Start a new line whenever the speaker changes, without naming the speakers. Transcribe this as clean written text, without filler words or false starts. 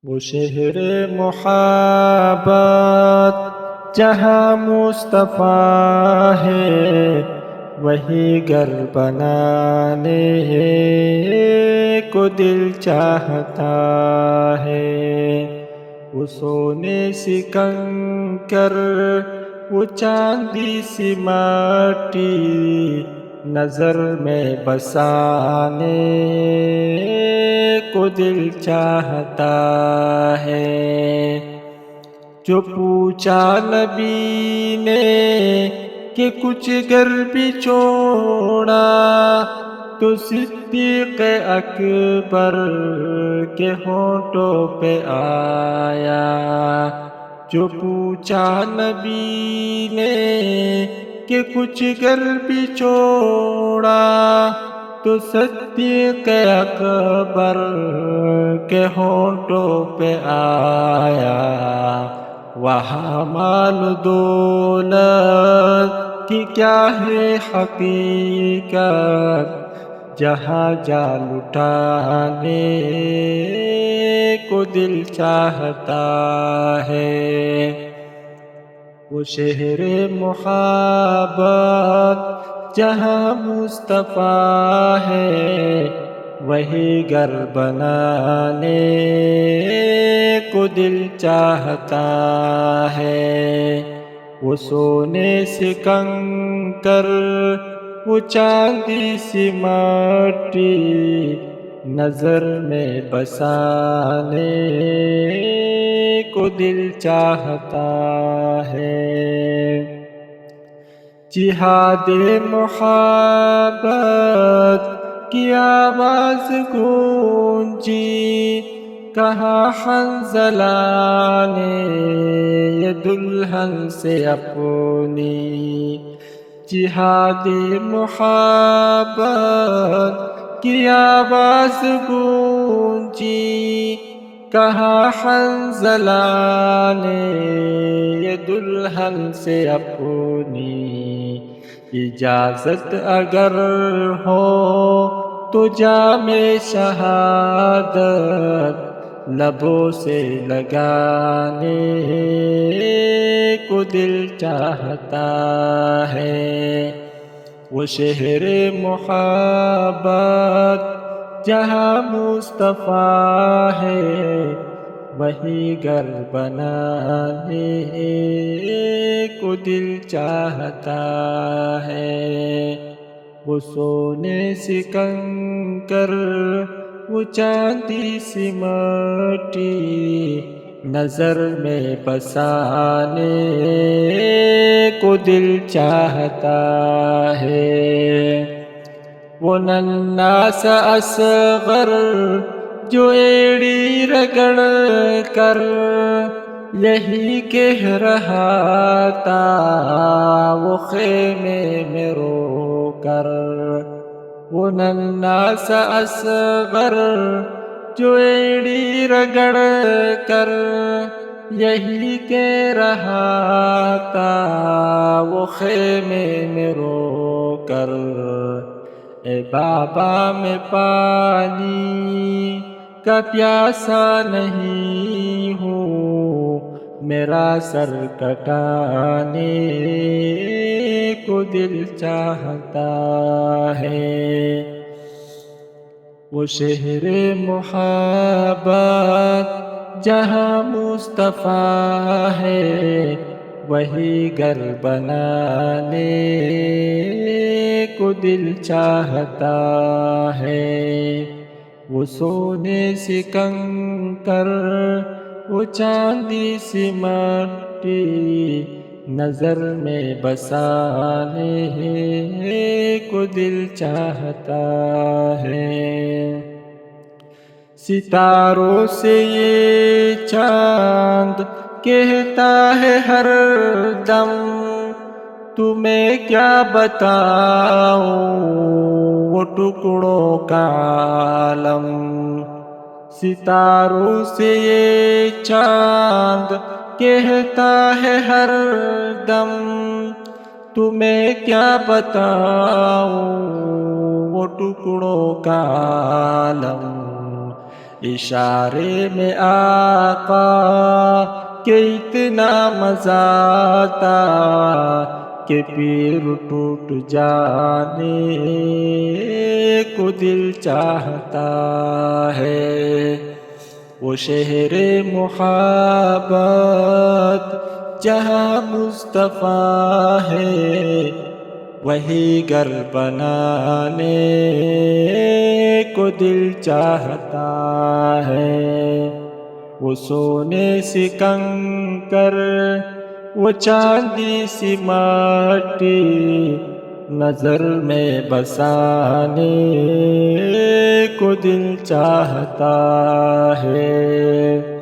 وہ شہر محبت جہاں مصطفیٰ ہے، وہی گھر بنانے کو دل چاہتا ہے۔ وہ سونے سی کنکر، وہ چاندی سی مٹی، نظر میں بسانے کو دل چاہتا ہے۔ جو پوچھا نبی نے کہ کچھ گھر بھی چھوڑا، تو صدیق اکبر کے ہونٹوں پہ آیا۔ جو پوچھا نبی نے کہ کچھ گھر بھی چھوڑا، تو صدیق اکبر کے ہونٹوں پہ آیا۔ وہاں مال دولت کی کیا ہے حقیقت، جہاں جا لٹانے کو دل چاہتا ہے۔ وہ شہر محبت جہاں مصطفیٰ ہے، وہی گھر بنانے کو دل چاہتا ہے۔ وہ سونے سے کنکر، وہ چاندی سی مٹی، نظر میں بسانے کو دل چاہتا ہے۔ جہاد محبت کی آواز گونجی، کہا حنظلہ نے یہ دلہن سے اپنی۔ جہاد محبت کی آواز گونجی، کہا حنظلہ نے یہ دلہن سے اپنی۔ اجازت اگر ہو تو جام شہادت لبوں سے لگانے کو دل چاہتا ہے۔ وہ شہر محبت جہاں مصطفیٰ ہے، وہی گھر بنانے کو دل چاہتا ہے۔ وہ سونے سی کنکر، وہ چاندی سی مٹی، نظر میں بسانے کو دل چاہتا ہے۔ وہ ننھا سا اصغر جو ایڑی رگڑ کر یہی کہہ رہا تھا، وہ خیمے میں رو کر۔ وہ ننھا سا اصغر جو ایڑی رگڑ کر یہی کہہ رہا تھا، وہ خیمے میں رو کر۔ اے بابا میں پانی کا پیاسا نہیں ہوں، میرا سر کٹانے کو دل چاہتا ہے۔ وہ شہر محبت جہاں مصطفیٰ ہے، وہی گھر بنانے کو دل چاہتا ہے۔ وہ سونے سی کنکر، وہ چاندی سی مٹی، نظر میں بسانے کو دل چاہتا ہے۔ ستاروں سے یہ چاند کہتا ہے ہر دم، تمہیں کیا بتاؤں وہ ٹکڑوں کا عالم۔ ستاروں سے یہ چاند کہتا ہے ہر دم، تمہیں کیا بتاؤں وہ ٹکڑوں کا عالم۔ اشارے میں آقا کہ اتنا مزہ آتا کہ پیر ٹوٹ جانے کو دل چاہتا ہے۔ وہ شہر محبت جہاں مصطفیٰ ہے، وہی گھر بنانے کو دل چاہتا ہے۔ وہ سونے سے کنکر، وہ چاندی سی مٹی، نظر میں بسانے کو دل چاہتا ہے۔